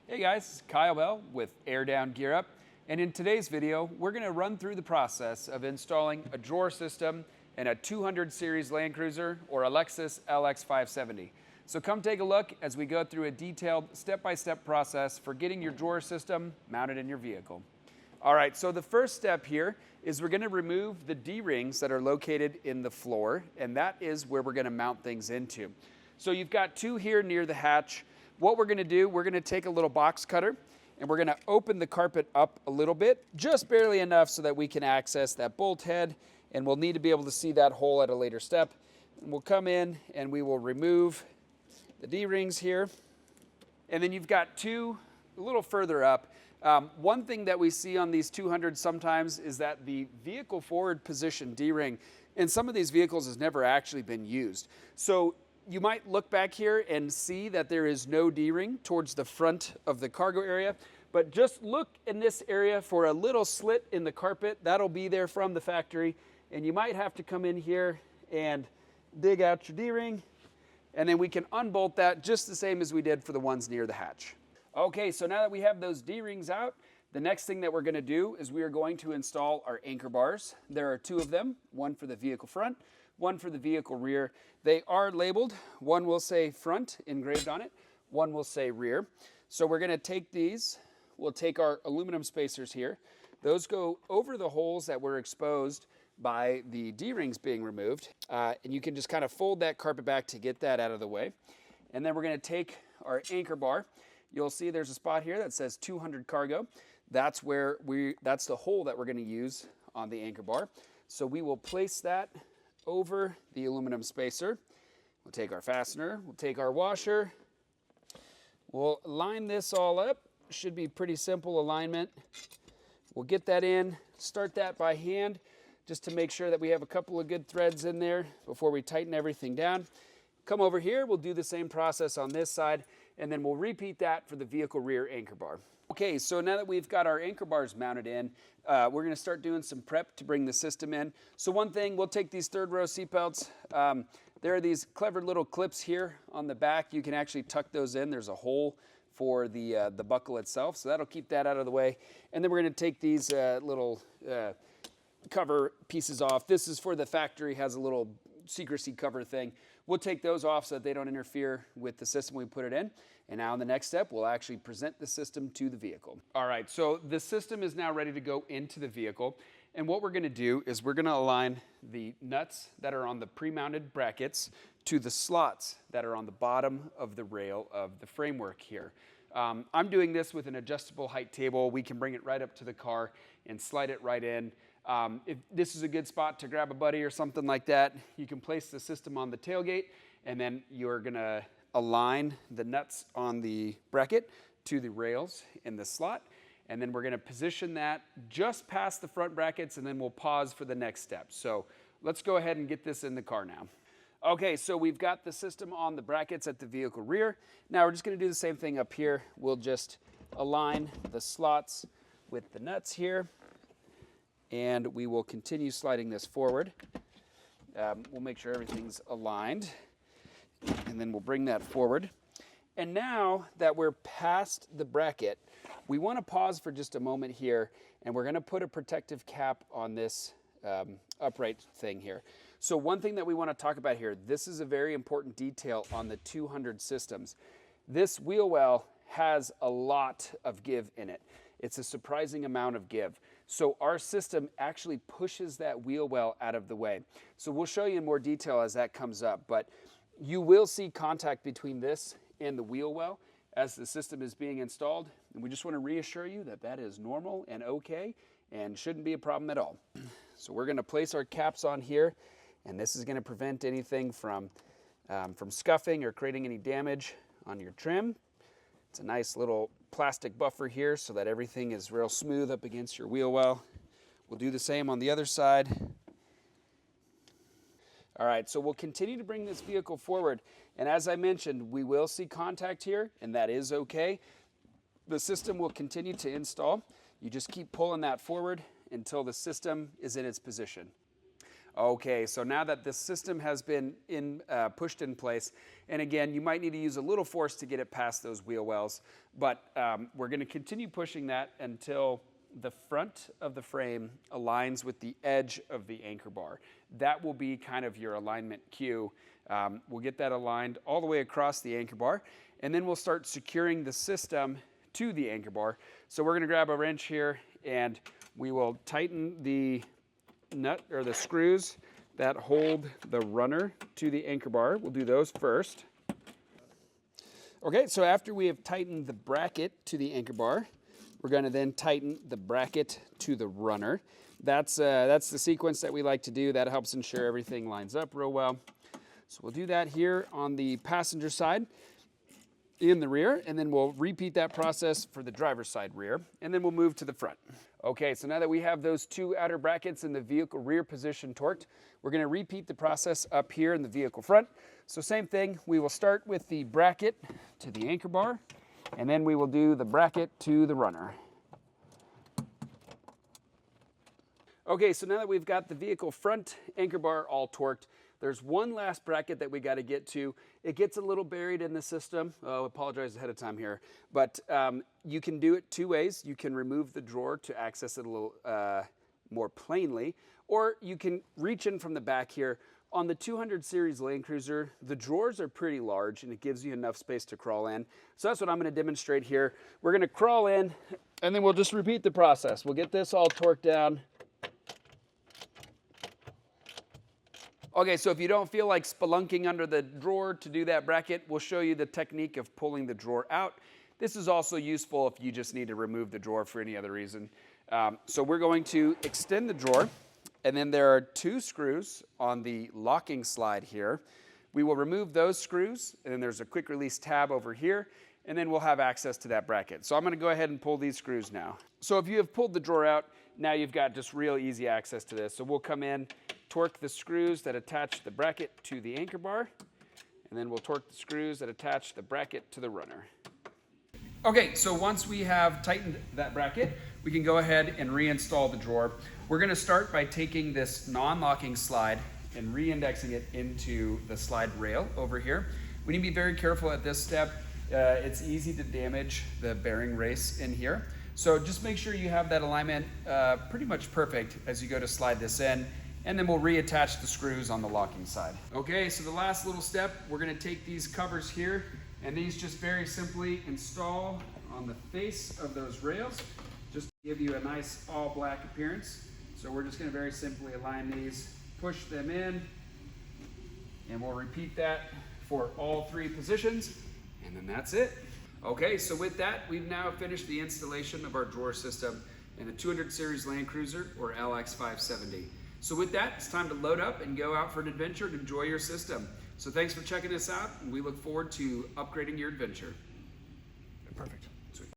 Hey guys, Kyle Bell with Air Down Gear Up, and in today's video we're going to run through the process of installing a drawer system in a 200 series Landcruiser or a Lexus LX 570. So come take a look as we go through a detailed step-by-step process for getting your drawer system mounted in your vehicle. Alright, so the first step here is we're going to remove the D-rings that are located in the floor, and that is where we're going to mount things into. So you've got two here near the hatch. What we're going to do, we're going to take a little box cutter and we're going to open the carpet up a little bit, just barely enough so that we can access that bolt head, and we'll need to be able to see that hole at a later step. And we'll come in and we will remove the D-rings here. And then you've got two a little further up. One thing that we see on these 200s sometimes is that the vehicle forward position D-ring in some of these vehicles has never actually been used. So you might look back here and see that there is no D-ring towards the front of the cargo area, but just look in this area for a little slit in the carpet. That'll be there from the factory, and you might have to come in here and dig out your D-ring, and then we can unbolt that just the same as we did for the ones near the hatch. Okay, so now that we have those D-rings out, the next thing that we're going to do is we are going to install our anchor bars. There are two of them, one for the vehicle front, one for the vehicle rear. They are labeled. One will say front engraved on it, one will say rear. So we're going to take these, we'll take our aluminum spacers here. Those go over the holes that were exposed by the D-rings being removed. And you can just kind of fold that carpet back to get that out of the way. And then we're going to take our anchor bar. You'll see there's a spot here that says 200 cargo. That's the hole that we're going to use on the anchor bar. So we will place that over the aluminum spacer. We'll take our fastener, we'll take our washer, we'll line this all up. Should be pretty simple alignment. We'll get that in, start that by hand just to make sure that we have a couple of good threads in there before we tighten everything down. Come over here, we'll do the same process on this side, and then we'll repeat that for the vehicle rear anchor bar. Okay, so now that we've got our anchor bars mounted in, we're going to start doing some prep to bring the system in. So one thing, we'll take these third row seatbelts. There are these clever little clips here on the back. You can actually tuck those in. There's a hole for the buckle itself, so that'll keep that out of the way. And then we're going to take these little cover pieces off. This is for the factory, has a little secrecy cover thing. We'll take those off so that they don't interfere with the system we put it in. And now in the next step, we'll actually present the system to the vehicle. All right, so the system is now ready to go into the vehicle. And what we're going to do is we're going to align the nuts that are on the pre-mounted brackets to the slots that are on the bottom of the rail of the framework here. I'm doing this with an adjustable height table. We can bring it right up to the car and slide it right in. If this is a good spot to grab a buddy or something like that, you can place the system on the tailgate, and then you're going to align the nuts on the bracket to the rails in the slot, and then we're going to position that just past the front brackets, and then we'll pause for the next step. So let's go ahead and get this in the car now. Okay, so we've got the system on the brackets at the vehicle rear. Now we're just going to do the same thing up here. We'll just align the slots with the nuts here, and we will continue sliding this forward. We'll make sure everything's aligned, and then we'll bring that forward. And now that we're past the bracket, we want to pause for just a moment here, and we're going to put a protective cap on this upright thing here. So one thing that we want to talk about here, this is a very important detail on the 200 systems. This wheel well has a lot of give in it. It's a surprising amount of give. So our system actually pushes that wheel well out of the way. So we'll show you in more detail as that comes up, but you will see contact between this and the wheel well as the system is being installed. And we just want to reassure you that that is normal and okay and shouldn't be a problem at all. So we're going to place our caps on here, and this is going to prevent anything from scuffing or creating any damage on your trim. It's a nice little plastic buffer here so that everything is real smooth up against your wheel well. We'll do the same on the other side. All right, so we'll continue to bring this vehicle forward. And as I mentioned, we will see contact here, and that is okay. The system will continue to install. You just keep pulling that forward until the system is in its position. Okay, so now that this system has been pushed in place, and again, you might need to use a little force to get it past those wheel wells, but we're going to continue pushing that until the front of the frame aligns with the edge of the anchor bar. That will be kind of your alignment cue. We'll get that aligned all the way across the anchor bar, and then we'll start securing the system to the anchor bar. So we're going to grab a wrench here, and we will tighten the nut or the screws that hold the runner to the anchor bar. We'll do those first. Okay, so after we have tightened the bracket to the anchor bar, we're going to then tighten the bracket to the runner. That's the sequence that we like to do. That helps ensure everything lines up real well. So we'll do that here on the passenger side in the rear, and then we'll repeat that process for the driver's side rear, and then we'll move to the front. Okay, so now that we have those two outer brackets in the vehicle rear position torqued, we're going to repeat the process up here in the vehicle front. So same thing, we will start with the bracket to the anchor bar, and then we will do the bracket to the runner. Okay, so now that we've got the vehicle front anchor bar all torqued, there's one last bracket that we got to get to. It gets a little buried in the system. Oh, I apologize ahead of time here. But you can do it two ways. You can remove the drawer to access it a little more plainly, or you can reach in from the back here. On the 200 series Landcruiser, the drawers are pretty large, and it gives you enough space to crawl in. So that's what I'm going to demonstrate here. We're going to crawl in, and then we'll just repeat the process. We'll get this all torqued down. Okay, so if you don't feel like spelunking under the drawer to do that bracket, we'll show you the technique of pulling the drawer out. This is also useful if you just need to remove the drawer for any other reason. So we're going to extend the drawer, and then there are two screws on the locking slide here. We will remove those screws, and then there's a quick release tab over here, and then we'll have access to that bracket. So I'm going to go ahead and pull these screws now. So if you have pulled the drawer out, now you've got just real easy access to this. So we'll come in, torque the screws that attach the bracket to the anchor bar, and then we'll torque the screws that attach the bracket to the runner. Okay, so once we have tightened that bracket, we can go ahead and reinstall the drawer. We're going to start by taking this non-locking slide and re-indexing it into the slide rail over here. We need to be very careful at this step. It's easy to damage the bearing race in here. So just make sure you have that alignment pretty much perfect as you go to slide this in, and then we'll reattach the screws on the locking side. Okay, so the last little step, we're going to take these covers here, and these just very simply install on the face of those rails, just to give you a nice all black appearance. So we're just going to very simply align these, push them in, and we'll repeat that for all three positions, and then that's it. Okay, so with that, we've now finished the installation of our drawer system in the 200 series Landcruiser or LX570. So with that, it's time to load up and go out for an adventure and enjoy your system. So thanks for checking us out, and we look forward to upgrading your adventure. Perfect.